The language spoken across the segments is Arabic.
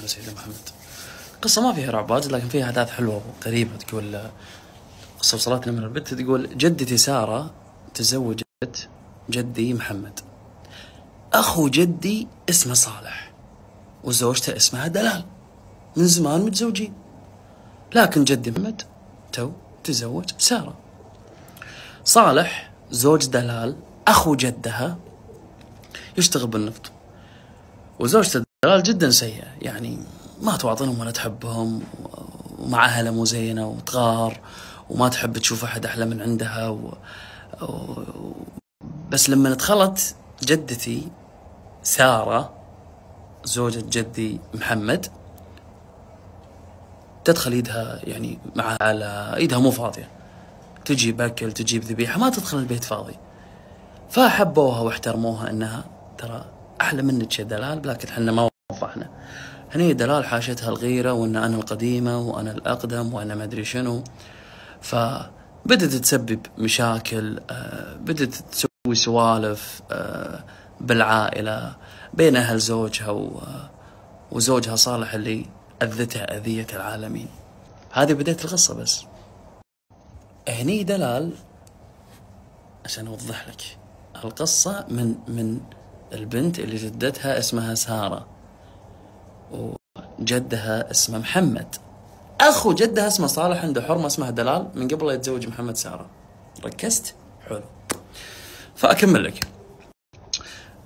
سيدنا محمد. قصة ما فيها رعب واجد، لكن فيها أحداث حلوة وقريبة. تقول قصة وصلتنا من البت، تقول جدتي سارة تزوجت جدي محمد. أخو جدي اسمه صالح وزوجته اسمها دلال، من زمان متزوجين، لكن جدي محمد تو تزوج سارة. صالح زوج دلال أخو جدها يشتغل بالنفط، وزوجته دلال جدا سيئة، يعني ما تواطنهم ولا تحبهم، ومع أهلها مو زينة وتغار وما تحب تشوف أحد أحلى من عندها بس لما دخلت جدتي سارة زوجة جدي محمد تدخل يدها يعني مع على ايدها مو فاضية، تجيب أكل تجيب ذبيحة، ما تدخل البيت فاضي. فحبوها واحترموها انها ترى احلى منك يا دلال، لكن حنا ما وفقنا. هني دلال حاشتها الغيرة وان انا القديمة وانا الاقدم وانا ما ادري شنو، فبدت تسبب مشاكل، بدت تسوي سوالف بالعائلة بين اهل زوجها وزوجها صالح اللي اذتها اذية العالمين. هذه بداية القصة. بس هني دلال عشان اوضح لك القصة من البنت اللي جدتها اسمها سارة وجدها اسمه محمد، اخو جدها اسمه صالح، عنده حرمة اسمها دلال من قبل لا يتزوج محمد سارة. ركزت؟ حلو. فاكمل لك.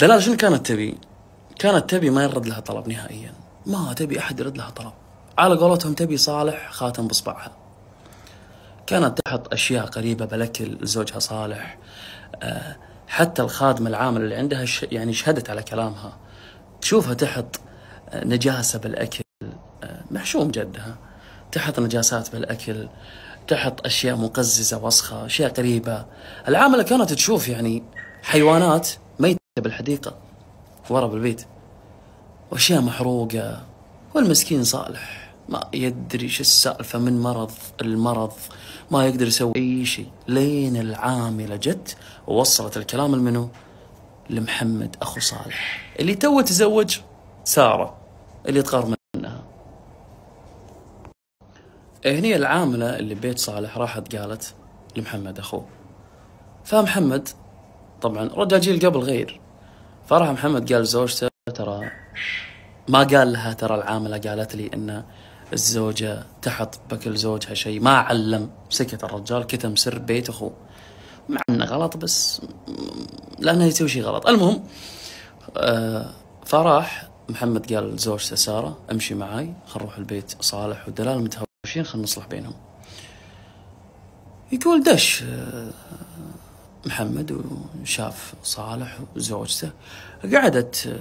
دلال شنو كانت تبي؟ كانت تبي ما يرد لها طلب نهائيا، ما تبي احد يرد لها طلب، على قولتهم تبي صالح خاتم بصبعها. كانت تحط اشياء قريبة بالاكل لزوجها صالح، حتى الخادم العامل اللي عندها يعني شهدت على كلامها، تشوفها تحط نجاسة بالأكل، محشوم جدها، تحط نجاسات بالأكل، تحط أشياء مقززة وسخة، أشياء قريبة. العاملة كانت تشوف يعني حيوانات ميتة بالحديقة ورا بالبيت وأشياء محروقة، والمسكين صالح ما يدري شو السالفة، من مرض المرض ما يقدر يسوي أي شيء، لين العاملة جت ووصلت الكلام لمنو؟ لمحمد أخو صالح اللي تو تزوج سارة اللي تقار منها. هني العاملة اللي بيت صالح راحت قالت لمحمد أخوه، فمحمد طبعا رجاجيل قبل غير، فراح محمد قال زوجته ترى ما قال لها، ترى العاملة قالت لي إن الزوجة تحط بكل زوجها شيء، ما علم. سكت الرجال، كتم سر بيت أخوه، مع إنه غلط بس لأنه يسوي شيء غلط. المهم فراح محمد قال لزوجته سارة امشي معاي، خل نروح البيت صالح ودلال متهاوشين، خل نصلح بينهم. يقول دش محمد وشاف صالح وزوجته، قعدت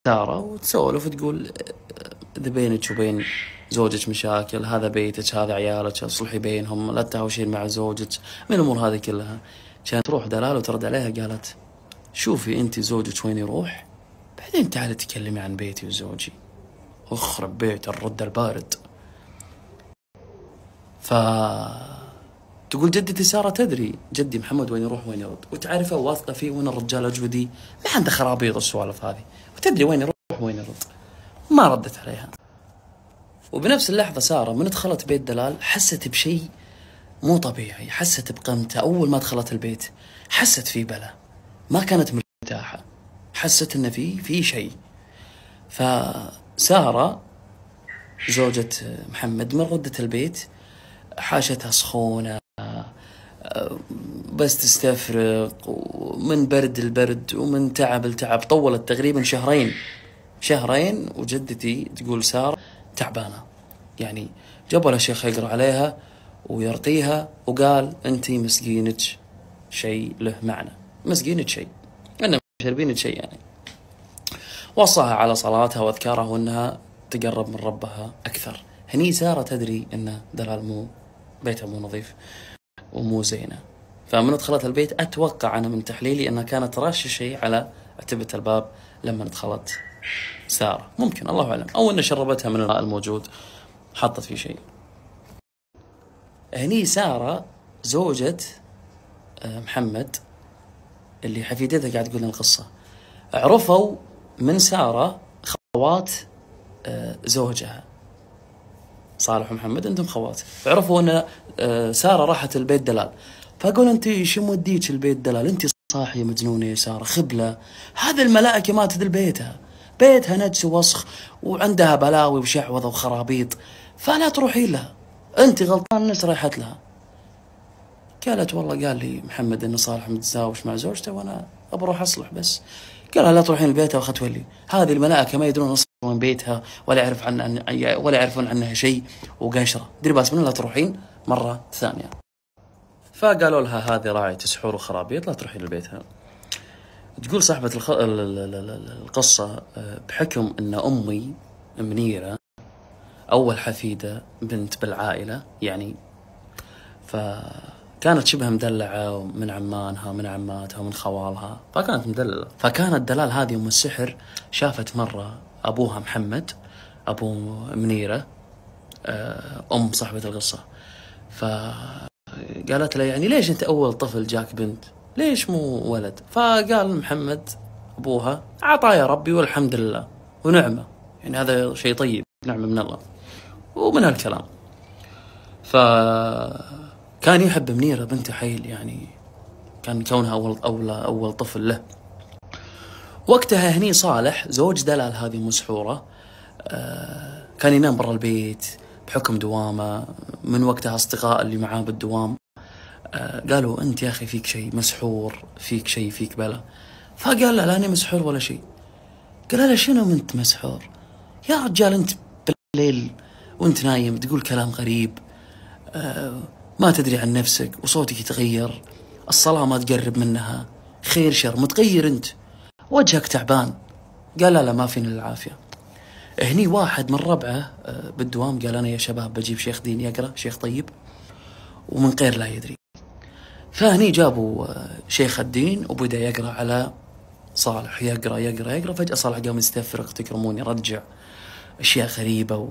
سارة وتسولف وتقول إذا بينك وبين زوجك مشاكل، هذا بيتك هذا عيالك، اصلحي بينهم، لا تهاوشين مع زوجك، من الأمور هذه كلها. كانت تروح دلال وترد عليها قالت شوفي أنت زوجك وين يروح، بعدين تعالي تكلمي عن بيتي وزوجي. اخرب بيت الرد البارد. تقول جدتي سارة تدري جدي محمد وين يروح وين يرد، وتعرفه واثقة فيه، وين الرجال أجودي ما عنده خرابيط السوالف هذه، وتدري وين يروح وين يرد. ما ردت عليها. وبنفس اللحظة سارة من دخلت بيت دلال حست بشيء مو طبيعي، حست بقمته. أول ما دخلت البيت حست في بلا، ما كانت مرتاحة، حست إن في شيء. فسارة زوجة محمد من ردة البيت حاشتها سخونة بس تستفرق، ومن برد البرد ومن تعب التعب، طولت تقريبا شهرين وجدتي تقول سارة تعبانة، يعني جابوا لها شيخ يقرأ عليها ويرقيها، وقال انتي مسكينك شيء له معنى، مسكينك شيء انه شربينك شيء يعني. وصاها على صلاتها واذكارها وانها تقرب من ربها اكثر. هني سارة تدري ان دلال مو بيتها مو نظيف ومو زينة، فمن دخلت البيت اتوقع انا من تحليلي انها كانت راشة شيء على عتبة الباب لما دخلت سارة، ممكن الله اعلم، او ان شربتها من الماء الموجود حطت فيه شيء. هني سارة زوجة محمد اللي حفيدتها قاعد تقول لنا القصة، عرفوا من سارة خوات زوجها صالح ومحمد عندهم خوات، عرفوا ان ساره راحت البيت دلال، فقالوا انت شو موديك البيت دلال؟ انت صاحيه مجنونه يا ساره، خبله، هذه الملائكه ماتت لبيتها، بيتها نجس ووسخ وعندها بلاوي وشعوذه وخرابيط، فلا تروحين لها، انت غلطان انك رايحت لها. قالت والله قال لي محمد ان صالح متزاوج مع زوجته وانا بروح اصلح بس. قالها لا تروحين لبيتها واخذ تولي، هذه الملائكه ما يدرون اصلا من بيتها ولا ولا يعرفون عنها شيء، وقاشره، دير باس منها لا تروحين مره ثانيه. فقالوا لها هذه راعية سحور وخرابيط لا تروحين لبيتها. تقول صاحبة القصة بحكم ان امي منيرة اول حفيدة بنت بالعائلة يعني، فكانت شبه مدلعة من عمانها من عماتها ومن خوالها، فكانت مدللة. فكانت دلال هذه ام السحر شافت مرة ابوها محمد ابو منيرة ام صاحبة القصة، فقالت له يعني ليش انت اول طفل جاك بنت، ليش مو ولد؟ فقال محمد ابوها عطايا ربي والحمد لله ونعمة، يعني هذا شيء طيب، نعمة من الله ومن هالكلام. فكان يحب منيرة بنت حيل، يعني كان كونها أول طفل له. وقتها هني صالح زوج دلال هذه مسحورة كان ينام برا البيت بحكم دوامه، من وقتها أصدقاء اللي معاه بالدوام قالوا أنت يا أخي فيك شيء مسحور، فيك شيء، فيك بلا. فقال لا أنا مسحور ولا شيء. قال لا شنو أنت مسحور يا رجال؟ أنت بالليل وأنت نايم تقول كلام غريب، ما تدري عن نفسك وصوتك يتغير، الصلاة ما تقرب منها، خير شر متغير أنت، وجهك تعبان. قال لا ما فيني العافية. هني واحد من ربعه بالدوام قال أنا يا شباب بجيب شيخ دين يقرأ، شيخ طيب ومن غير لا يدري. فهني جابوا شيخ الدين وبدأ يقرأ على صالح، يقرأ. فجأة صالح قام يستفرغ، تكرمون، يرجع أشياء غريبة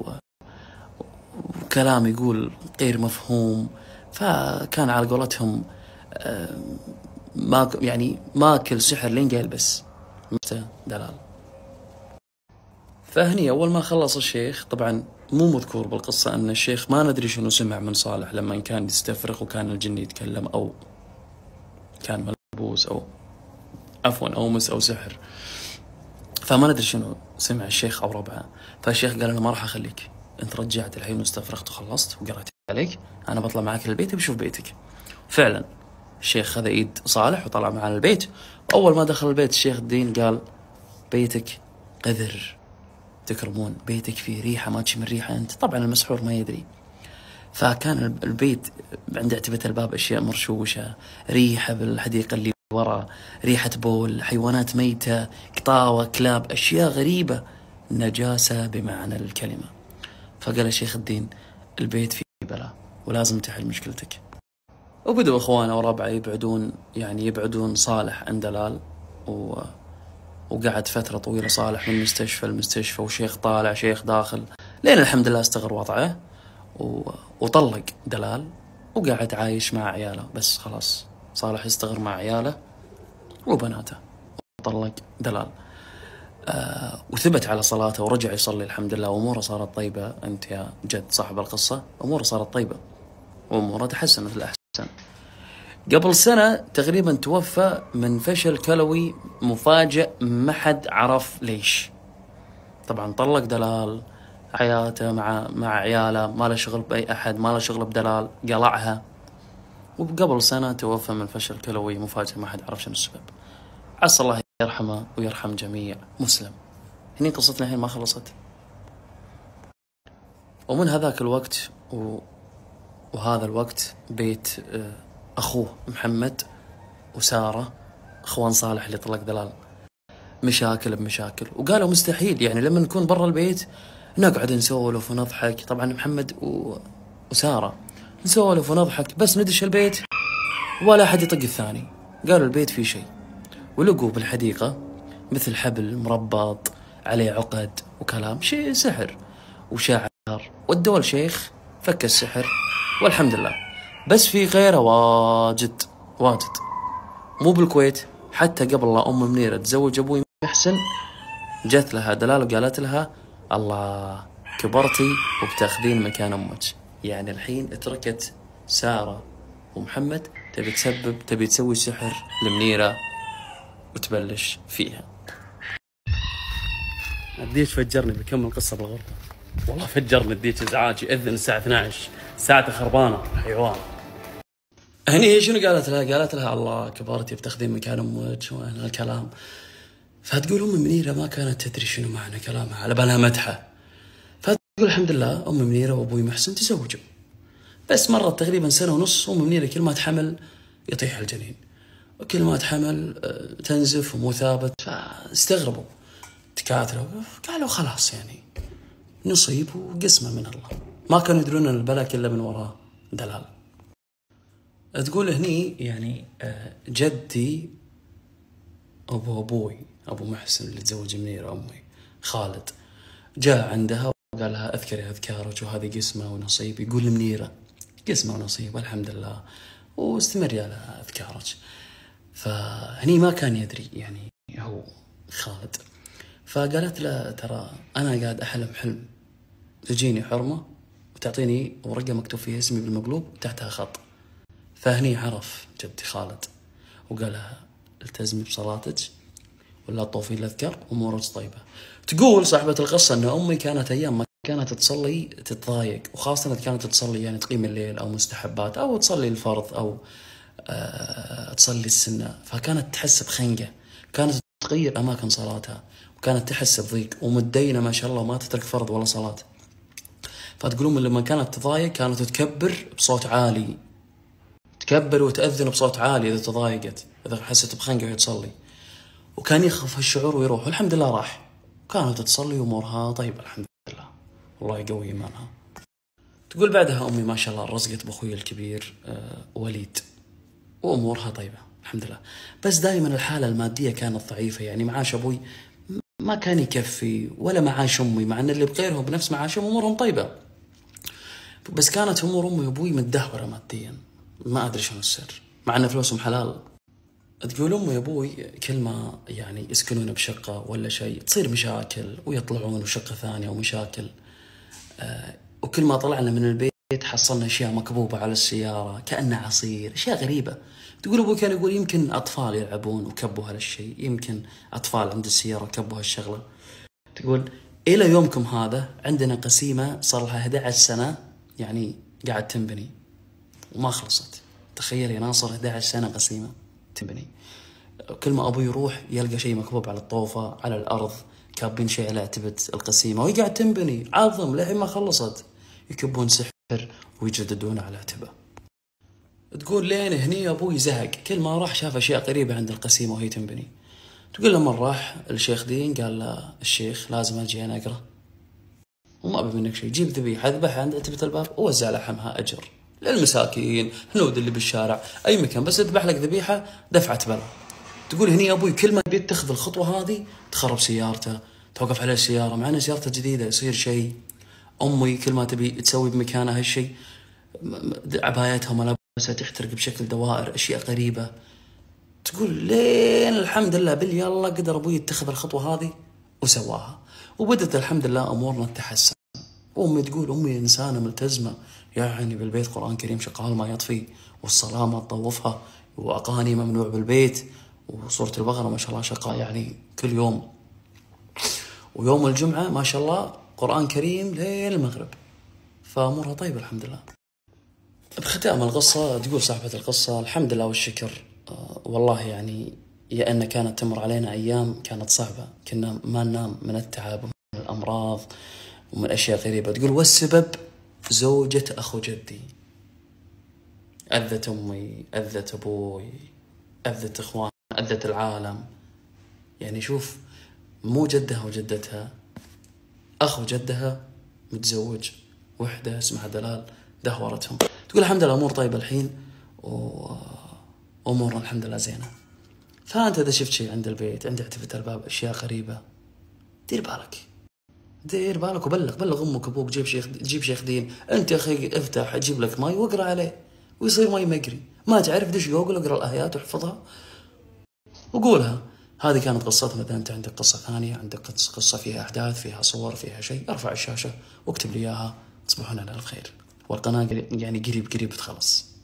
وكلام يقول غير مفهوم. فكان على قولتهم ماكل سحر لين قال بس دلال. فهني أول ما خلص الشيخ، طبعا مو مذكور بالقصة أن الشيخ ما ندري شنو سمع من صالح لما كان يستفرغ وكان الجن يتكلم أو كان ملبوس أو عفوا أو مس أو سحر، فما ندري شنو سمع الشيخ أو ربعه. فالشيخ قال أنا ما راح أخليك، أنت رجعت الحين واستفرغت وخلصت وقرأت عليك، أنا بطلع معك للبيت بشوف بيتك. فعلا الشيخ خذ إيد صالح وطلع معنا البيت. أول ما دخل البيت الشيخ الدين قال بيتك قذر، تكرمون، بيتك فيه ريحة ما تشم الريحة أنت. طبعا المسحور ما يدري. فكان البيت عند عتبة الباب أشياء مرشوشة، ريحة بالحديقة اللي ورا، ريحة بول، حيوانات ميتة، قطاوة، كلاب، أشياء غريبة، نجاسة بمعنى الكلمة. فقال الشيخ الدين البيت فيه بلاء ولازم تحل مشكلتك. وبدأوا إخوانه وربعه يبعدون صالح عن دلال، وقعد فترة طويلة صالح من مستشفى لمستشفى، وشيخ طالع شيخ داخل، لين الحمد لله استغر وضعه وطلق دلال وقعد عايش مع عياله. بس خلاص صالح يستغر مع عياله وبناته، وطلق دلال. وثبت على صلاته ورجع يصلي الحمد لله، وأموره صارت طيبة. أنت يا جد صاحب القصة، أموره صارت طيبة وأموره تحسنت الأحسن. قبل سنة تقريبا توفى من فشل كلوي مفاجئ، ما حد عرف ليش. طبعا طلق دلال، حياته مع عياله، ما له شغل بأي أحد، ما له شغل بدلال، قلعها. وقبل سنة توفى من فشل كلوي مفاجئ، ما حد عرف شنو السبب. عسى الله يرحمه ويرحم جميع مسلم. هني قصتنا الحين ما خلصت. ومن هذاك الوقت وهذا الوقت بيت أخوه محمد وسارة أخوان صالح اللي طلق دلال مشاكل بمشاكل. وقالوا مستحيل، يعني لما نكون برا البيت نقعد نسولف ونضحك، طبعا محمد وسارة نسولف ونضحك، بس ندش البيت ولا أحد يطق الثاني. قالوا البيت فيه شيء، ولقوا بالحديقة مثل حبل مربط عليه عقد وكلام، شيء سحر وشعر. ودوا الشيخ فك السحر والحمد لله. بس في غيره واجد، مو بالكويت، حتى قبل لا أم منيرة تزوج أبوي محسن جت لها دلال وقالت لها الله كبرتي وبتاخذين مكان أمك. يعني الحين تركت سارة ومحمد تبي تسوي سحر لمنيرة وتبلش فيها. الديش فجرني، بكمل قصة بالغرفة. والله فجرني الديش، ازعاج يأذن الساعة 12، ساعته خربانة حيوان. هني شنو قالت لها؟ قالت لها الله كبرتي بتاخذين مكان امك وهنا الكلام. فتقول ام منيرة ما كانت تدري شنو معنى كلامها، على بالها مدحه. فتقول الحمد لله ام منيرة وابوي محسن تزوجوا، بس مرت تقريبا سنة ونص ام منيرة كل ما تحمل يطيح الجنين، وكل ما تحمل تنزف ومو ثابت. فاستغربوا دكاترة، قالوا خلاص يعني نصيب وقسمة من الله، ما كانوا يدرون ان البلاء كله من وراه دلال. تقول هني يعني جدي ابوي ابو محسن اللي تزوج منيرة امي خالد جاء عندها وقال لها اذكري اذكارك وهذه قسمة ونصيب. يقول لمنيرة قسمة ونصيب والحمد لله واستمري على اذكارك. فهني ما كان يدري يعني هو خالد. فقالت له ترى انا قاعد احلم حلم تجيني حرمة وتعطيني ورقة مكتوب فيها اسمي بالمقلوب وتحتها خط. فهني عرف جدي خالد وقال لها التزمي بصلاتك ولا طوفي الاذكار وامورك طيبه. تقول صاحبه القصه ان امي كانت ايام ما كانت تصلي تتضايق، وخاصه كانت تصلي يعني تقيم الليل او مستحبات او تصلي الفرض او تصلي السنه، فكانت تحس بخنقه، كانت تغير اماكن صلاتها وكانت تحس بضيق ومتدينه ما شاء الله ما تترك فرض ولا صلاه. فتقول امي لما كانت تضايق كانت تكبر بصوت عالي، تكبر وتأذن بصوت عالي إذا تضايقت، إذا حست بخنقة وهي تصلي، وكان يخف هالشعور ويروح. والحمد لله راح، كانت تصلي وأمورها طيبة الحمد لله، الله يقوي إيمانها. تقول بعدها أمي ما شاء الله رزقت بأخوي الكبير وليد وأمورها طيبة الحمد لله، بس دائما الحالة المادية كانت ضعيفة. يعني معاش أبوي ما كان يكفي ولا معاش أمي، مع أن اللي بغيرهم بنفس معاشهم أمورهم طيبة، بس كانت أمور أمي وأبوي متدهورة ماديا، ما أدري شنو السر مع أن فلوسهم حلال. تقول أمي وأبوي كل ما يعني يسكنون بشقة ولا شيء تصير مشاكل ويطلعون وشقة ثانية ومشاكل. وكل ما طلعنا من البيت حصلنا أشياء مكبوبة على السيارة كأنه عصير، أشياء غريبة. تقول أبوي كان يقول يمكن أطفال يلعبون وكبوا هالشيء، يمكن أطفال عند السيارة كبوا هالشغلة. تقول إلى يومكم هذا عندنا قسيمة صار لها 11 سنة يعني قاعد تنبني وما خلصت. تخيل يا ناصر 11 سنة قسيمة تنبني. كل ما أبوي يروح يلقى شيء مكبوب على الطوفة على الأرض، كابين شيء على عتبة القسيمة وهي قاعد تنبني عظم لحين ما خلصت، يكبون سحر ويجددونه على العتبة. تقول لين هني أبوي زهق، كل ما راح شاف أشياء قريبة عند القسيمة وهي تنبني. تقول لما راح الشيخ دين قال له الشيخ لازم أجي أنا أقرأ وما أبي منك شيء، جيب ذبيحة اذبحها عند عتبة الباب ووزع لحمها أجر للمساكين هنود اللي بالشارع أي مكان، بس اذبح لك ذبيحة دفعة بلا. تقول هني أبوي كل ما بيتخذ الخطوة هذه تخرب سيارته، توقف عليه السيارة مع أن سيارته جديدة يصير شيء. أمي كل ما تبي تسوي بمكانها هالشيء عبايتها وملابسها تحترق بشكل دوائر، أشياء غريبة. تقول لين الحمد لله باليلا قدر أبوي يتخذ الخطوة هذه وسواها، وبدت الحمد لله أمورنا تتحسن. أمي تقول أمي إنسانة ملتزمة، يعني بالبيت قرآن كريم شغال ما يطفي، والصلاة ما تطوفها، وأغاني ممنوع بالبيت، وسورة البقرة ما شاء الله شغال يعني كل يوم، ويوم الجمعة ما شاء الله قرآن كريم ليل المغرب، فأمورها طيبة الحمد لله. بختام القصة تقول صاحبة القصة الحمد لله والشكر، والله يعني يا أن كانت تمر علينا أيام كانت صعبة، كنا ما ننام من التعب ومن الأمراض ومن أشياء غريبة. تقول والسبب زوجة أخو جدي، أذت أمي، أذت أبوي، أذت إخوان، أذت العالم. يعني شوف، مو جدها وجدتها، أخو جدها متزوج وحدة اسمها دلال دهورتهم. تقول الحمد لله أمور طيبة الحين وأمورنا الحمد لله زينة. فأنت إذا شفت شيء عند البيت عند عتبة الباب أشياء غريبة دير بالك وبلغ أمك أبوك، جيب شيخ دين. أنت يا أخي افتح جيب لك ماي واقرأ عليه ويصير ماي مقري، ما تعرف دش جوجل اقرأ الآيات واحفظها وقولها. هذه كانت قصتنا. إذا أنت عندك قصة ثانية، عندك قصة فيها أحداث، فيها صور، فيها شيء، ارفع الشاشة واكتب لي إياها. تصبحون على الف خير، والقناة يعني قريب بتخلص.